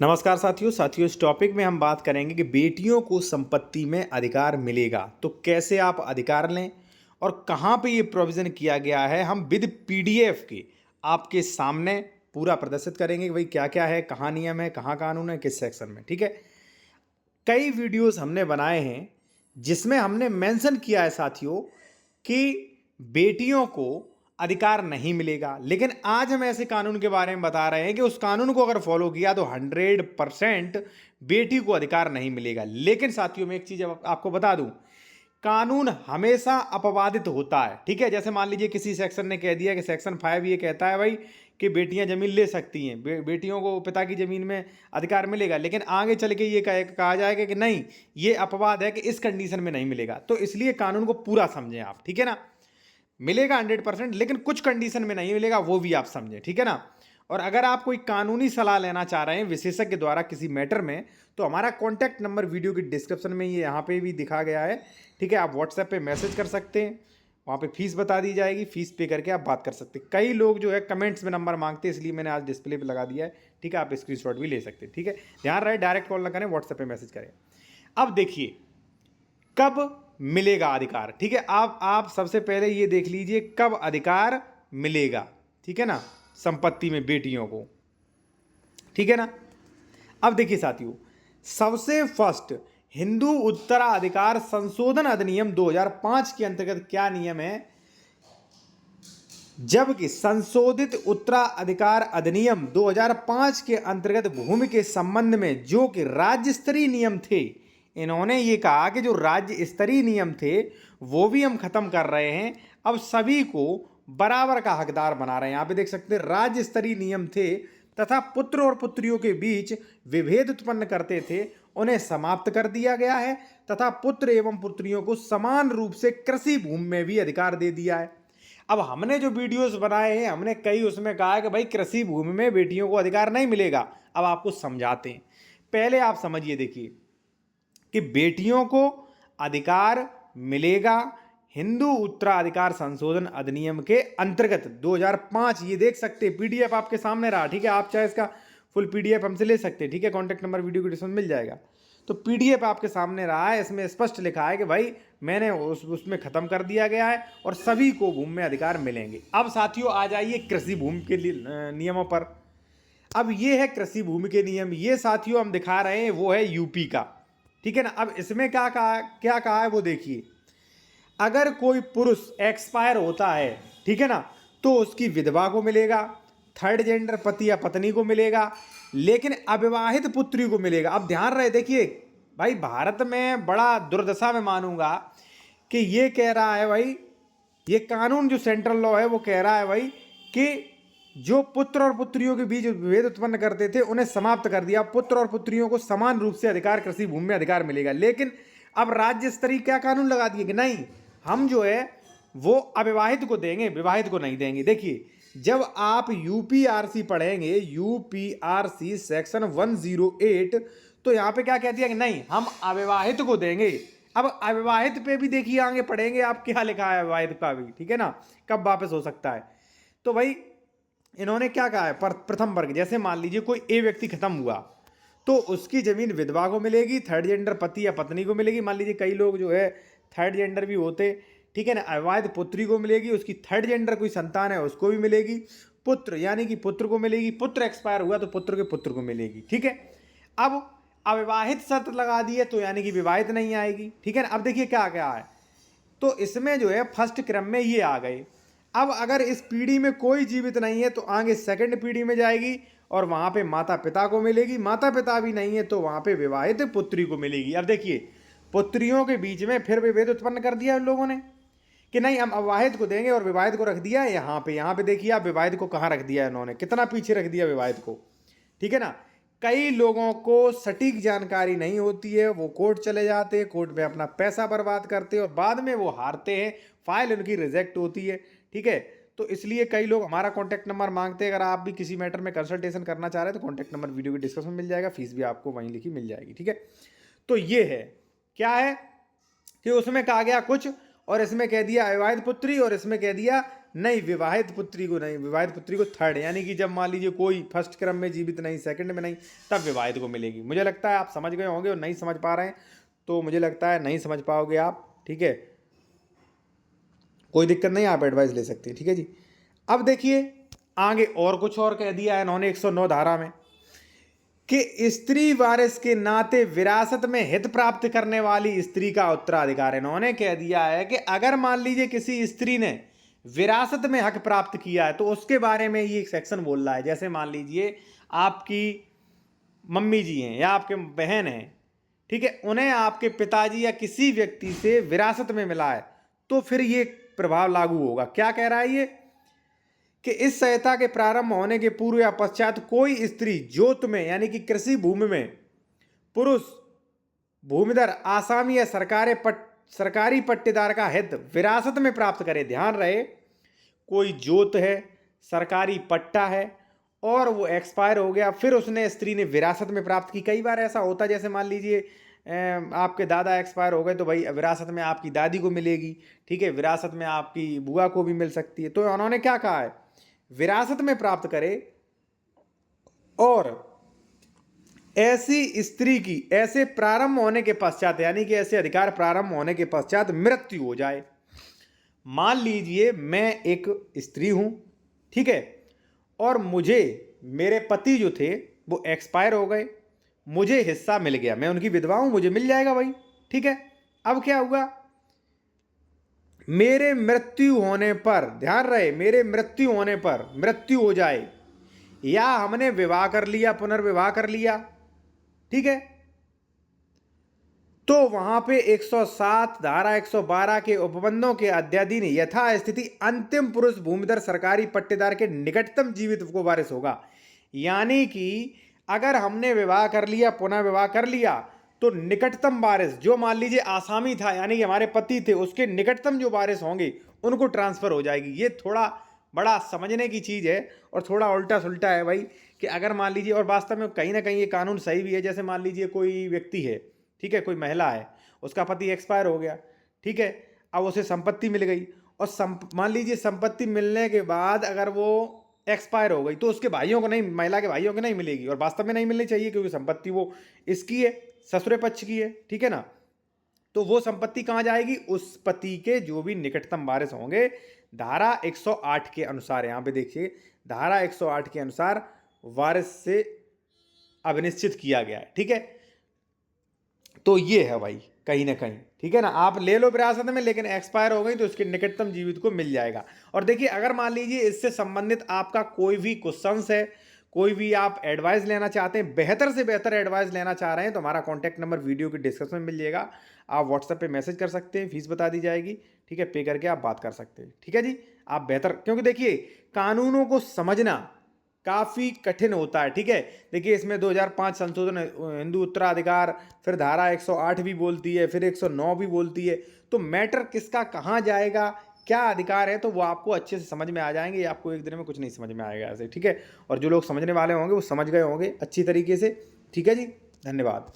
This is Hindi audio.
नमस्कार साथियों इस टॉपिक में हम बात करेंगे कि बेटियों को संपत्ति में अधिकार मिलेगा तो कैसे आप अधिकार लें और कहां पे ये प्रोविज़न किया गया है। हम विद पीडीएफ के आपके सामने पूरा प्रदर्शित करेंगे कि भाई क्या क्या है, कहाँ नियम है, कहाँ कानून है, किस सेक्शन में। ठीक है, कई वीडियोस हमने बनाए हैं जिसमें हमने मेंशन किया है साथियों कि बेटियों को अधिकार नहीं मिलेगा, लेकिन आज हम ऐसे कानून के बारे में बता रहे हैं कि उस कानून को अगर फॉलो किया तो 100% बेटी को अधिकार नहीं मिलेगा। लेकिन साथियों में एक चीज आपको बता दूं, कानून हमेशा अपवादित होता है। ठीक है, जैसे मान लीजिए किसी सेक्शन ने कह दिया कि सेक्शन 5 ये कहता है भाई कि बेटियां जमीन ले सकती हैं, बेटियों को पिता की जमीन में अधिकार मिलेगा, लेकिन आगे चल के ये कहा जाएगा कि नहीं, ये अपवाद है कि इस कंडीशन में नहीं मिलेगा। तो इसलिए कानून को पूरा समझें आप। ठीक है ना, मिलेगा 100%, लेकिन कुछ कंडीशन में नहीं मिलेगा, वो भी आप समझें। ठीक है ना, और अगर आप कोई कानूनी सलाह लेना चाह रहे हैं विशेषज्ञ द्वारा किसी मैटर में, तो हमारा कॉन्टैक्ट नंबर वीडियो की डिस्क्रिप्शन में ये यहाँ पे भी दिखा गया है। ठीक है, आप व्हाट्सएप पे मैसेज कर सकते हैं, वहाँ पे फीस बता दी जाएगी, फीस पे करके आप बात कर सकते हैं। कई लोग जो है कमेंट्स में नंबर मांगते हैं, इसलिए मैंने आज डिस्प्ले पे लगा दिया है। ठीक है, आप स्क्रीनशॉट भी ले सकते हैं। ठीक है, ध्यान रहे डायरेक्ट कॉल ना करें, व्हाट्सएप पे मैसेज करें। अब देखिए कब मिलेगा अधिकार। ठीक है, आप सबसे पहले ये देख लीजिए कब अधिकार मिलेगा। ठीक है ना, संपत्ति में बेटियों को। ठीक है ना, अब देखिए साथियों, सबसे फर्स्ट हिंदू उत्तराधिकार संशोधन अधिनियम 2005 के अंतर्गत क्या नियम है, जबकि संशोधित उत्तराधिकार अधिनियम 2005 के अंतर्गत भूमि के संबंध में जो कि राज्य स्तरीय नियम थे, इन्होंने ये कहा कि जो राज्य स्तरीय नियम थे वो भी हम खत्म कर रहे हैं, अब सभी को बराबर का हकदार बना रहे हैं। यहां पे देख सकते हैं राज्य स्तरीय नियम थे तथा पुत्र और पुत्रियों के बीच विभेद उत्पन्न करते थे, उन्हें समाप्त कर दिया गया है तथा पुत्र एवं पुत्रियों को समान रूप से कृषि भूमि में भी अधिकार दे दिया है। अब हमने जो वीडियोस बनाए हैं, हमने कई उसमें कहा है कि भाई कृषि भूमि में बेटियों को अधिकार नहीं मिलेगा। अब आपको समझाते हैं, पहले आप समझिए, देखिए कि बेटियों को अधिकार मिलेगा हिंदू उत्तराधिकार संशोधन अधिनियम के अंतर्गत 2005। ये देख सकते हैं, पीडीएफ आपके सामने रहा। ठीक है, आप चाहे इसका फुल पीडीएफ हमसे ले सकते हैं। ठीक है, कॉन्टैक्ट नंबर वीडियो के डिस्क्रिप्शन मिल जाएगा। तो पीडीएफ आपके सामने रहा है, इसमें स्पष्ट लिखा है कि भाई मैंने उसमें खत्म कर दिया गया है और सभी को भूमि में अधिकार मिलेंगे। अब साथियों आ जाइए कृषि भूमि के नियमों पर। अब ये है कृषि भूमि के नियम, ये साथियों हम दिखा रहे हैं, वो है यूपी का। ठीक है ना, अब इसमें क्या कहा है वो देखिए, अगर कोई पुरुष एक्सपायर होता है, ठीक है ना, तो उसकी विधवा को मिलेगा, थर्ड जेंडर पति या पत्नी को मिलेगा, लेकिन अविवाहित पुत्री को मिलेगा। अब ध्यान रहे, देखिए भाई भारत में बड़ा दुर्दशा में मानूंगा कि ये कह रहा है भाई, ये कानून जो सेंट्रल लॉ है वो कह रहा है भाई कि जो पुत्र और पुत्रियों के बीच विभेद उत्पन्न करते थे उन्हें समाप्त कर दिया, पुत्र और पुत्रियों को समान रूप से अधिकार कृषि भूमि में अधिकार मिलेगा। लेकिन अब राज्य स्तरीय क्या कानून लगा दिए कि नहीं, हम जो है वो अविवाहित को देंगे, विवाहित को नहीं देंगे। देखिए जब आप यूपीआरसी पढ़ेंगे, यूपीआरसी सेक्शन 108, तो यहाँ पे क्या कहती है कि नहीं, हम अविवाहित को देंगे। अब अविवाहित पे भी देखिए आगे पढ़ेंगे आप क्या लिखा है अविवाहित का भी। ठीक है ना, कब वापस हो सकता है। तो भाई इन्होंने क्या कहा है, प्रथम वर्ग, जैसे मान लीजिए कोई ए व्यक्ति खत्म हुआ तो उसकी जमीन विधवा को मिलेगी, थर्ड जेंडर पति या पत्नी को मिलेगी। मान लीजिए कई लोग जो है थर्ड जेंडर भी होते, ठीक है ना, अविवाहित पुत्री को मिलेगी, उसकी थर्ड जेंडर कोई संतान है उसको भी मिलेगी, पुत्र यानी कि पुत्र को मिलेगी, पुत्र एक्सपायर हुआ तो पुत्र के पुत्र को मिलेगी। ठीक है, अब अविवाहित शर्त लगा दी है तो यानी कि विवाहित नहीं आएगी। ठीक है ना, अब देखिए क्या क्या है, तो इसमें जो है फर्स्ट क्रम में ये आ गए। अब अगर इस पीढ़ी में कोई जीवित नहीं है तो आगे सेकंड पीढ़ी में जाएगी और वहां पे माता पिता को मिलेगी, माता पिता भी नहीं है तो वहां पे विवाहित पुत्री को मिलेगी। अब देखिए पुत्रियों के बीच में फिर विभेद उत्पन्न कर दिया उन लोगों ने कि नहीं, हम अविवाहित को देंगे और विवाहित को रख दिया है यहाँ पे देखिए आप विवाहित को कहाँ रख दिया है इन्होंने, कितना पीछे रख दिया विवाहित को। ठीक है ना, कई लोगों को सटीक जानकारी नहीं होती है, वो कोर्ट चले जाते हैं, कोर्ट में अपना पैसा बर्बाद करते हैं और बाद में वो हारते हैं, फाइल उनकी रिजेक्ट होती है। ठीक है, तो इसलिए कई लोग हमारा कॉन्टैक्ट नंबर मांगते हैं। अगर आप भी किसी मैटर में कंसल्टेशन करना चाह रहे हैं तो कॉन्टैक्ट नंबर वीडियो के डिस्क्रिप्शन में मिल जाएगा, फीस भी आपको वहीं लिखी मिल जाएगी। ठीक है, तो ये है क्या है कि उसमें कहा गया कुछ और इसमें कह दिया अविवाहित पुत्री और इसमें कह दिया नहीं, विवाहित पुत्री को नहीं, विवाहित पुत्री को थर्ड, यानी कि जब मान लीजिए कोई फर्स्ट क्रम में जीवित नहीं, सेकंड में नहीं, तब विवाहित को मिलेगी। मुझे लगता है आप समझ गए होंगे, और नहीं समझ पा रहे हैं तो मुझे लगता है नहीं समझ पाओगे आप, ठीक है, कोई दिक्कत नहीं, आप एडवाइस ले सकते हैं, ठीक है जी। अब देखिए आगे और कुछ और कह दिया है इन्होंने 109 धारा में कि स्त्री वारिस के नाते विरासत में हित प्राप्त करने वाली स्त्री का उत्तराधिकार। इन्होंने कह दिया है कि अगर मान लीजिए किसी स्त्री ने विरासत में हक प्राप्त किया है तो उसके बारे में ये एक सेक्शन बोल रहा है। जैसे मान लीजिए आपकी मम्मी जी हैं या आपके बहन हैं, ठीक है, उन्हें आपके पिताजी या किसी व्यक्ति से विरासत में मिला है, तो फिर ये प्रभाव लागू होगा। क्या कह रहा है ये कि इस संहिता के प्रारंभ होने के पूर्व या पश्चात कोई स्त्री जोत में यानी कि कृषि भूमि में पुरुष भूमिधर आसामी या सरकारी पट्टेदार का हित विरासत में प्राप्त करे। ध्यान रहे, कोई जोत है, सरकारी पट्टा है और वो एक्सपायर हो गया, फिर उसने स्त्री ने विरासत में प्राप्त की। कई बार ऐसा होता है, जैसे मान लीजिए आपके दादा एक्सपायर हो गए तो भाई विरासत में आपकी दादी को मिलेगी, ठीक है, विरासत में आपकी बुआ को भी मिल सकती है। तो उन्होंने क्या कहा है, विरासत में प्राप्त करे, और ऐसी स्त्री की ऐसे प्रारंभ होने के पश्चात यानी कि ऐसे अधिकार प्रारंभ होने के पश्चात मृत्यु हो जाए। मान लीजिए मैं एक स्त्री हूं, ठीक है, और मुझे मेरे पति जो थे वो एक्सपायर हो गए, मुझे हिस्सा मिल गया, मैं उनकी विधवा हूं, मुझे मिल जाएगा भाई, ठीक है। अब क्या हुआ, मेरे मृत्यु होने पर, ध्यान रहे, मेरे मृत्यु होने पर मृत्यु हो जाए या हमने विवाह कर लिया, पुनर्विवाह कर लिया, ठीक है, तो वहां पे 107 धारा 112 के उपबंधों के अध्याधीन यथास्थिति अंतिम पुरुष भूमिधर सरकारी पट्टेदार के निकटतम जीवित को वारिस होगा। यानी कि अगर हमने विवाह कर लिया, पुनः विवाह कर लिया, तो निकटतम वारिस जो मान लीजिए आसामी था यानी कि हमारे पति थे, उसके निकटतम जो वारिस होंगे उनको ट्रांसफर हो जाएगी। ये थोड़ा बड़ा समझने की चीज़ है और थोड़ा उल्टा सुल्टा है भाई, कि अगर मान लीजिए, और वास्तव में कहीं ना कहीं ये कानून सही भी है। जैसे मान लीजिए कोई व्यक्ति है, ठीक है, कोई महिला है, उसका पति एक्सपायर हो गया, ठीक है, अब उसे संपत्ति मिल गई, और मान लीजिए संपत्ति मिलने के बाद अगर वो एक्सपायर हो गई तो उसके भाइयों को नहीं, महिला के भाइयों को नहीं मिलेगी, और वास्तव में नहीं मिलनी चाहिए क्योंकि संपत्ति वो इसकी है, ससुरे पक्ष की है, ठीक है ना। तो वो संपत्ति कहां जाएगी, उस पति के जो भी निकटतम वारिस होंगे। धारा 108 के अनुसार, यहां पे देखिए, धारा 108 के अनुसार वारिस से अभिनिश्चित किया गया है, ठीक है। तो ये है भाई कहीं ना कहीं, ठीक है ना, आप ले लो विरासत में, लेकिन एक्सपायर हो गई तो उसके निकटतम जीवित को मिल जाएगा। और देखिए अगर मान लीजिए इससे संबंधित आपका कोई भी क्वेश्चंस है, कोई भी आप एडवाइस लेना चाहते हैं, बेहतर से बेहतर एडवाइस लेना चाह रहे हैं, तो हमारा कॉन्टैक्ट नंबर वीडियो के डिस्क्रिप्शन में मिल जाएगा। आप व्हाट्सएप पे मैसेज कर सकते हैं, फीस बता दी जाएगी, ठीक है, पे करके आप बात कर सकते हैं, ठीक है जी। आप बेहतर, क्योंकि देखिए कानूनों को समझना काफ़ी कठिन होता है, ठीक है। देखिए इसमें 2005 संशोधन हिंदू उत्तराधिकार, फिर धारा 108 भी बोलती है, फिर 109 भी बोलती है। तो मैटर किसका कहाँ जाएगा, क्या अधिकार है, तो वो आपको अच्छे से समझ में आ जाएंगे। आपको एक दिन में कुछ नहीं समझ में आएगा ऐसे, ठीक है। और जो लोग समझने वाले होंगे वो समझ गए होंगे अच्छी तरीके से, ठीक है जी। धन्यवाद।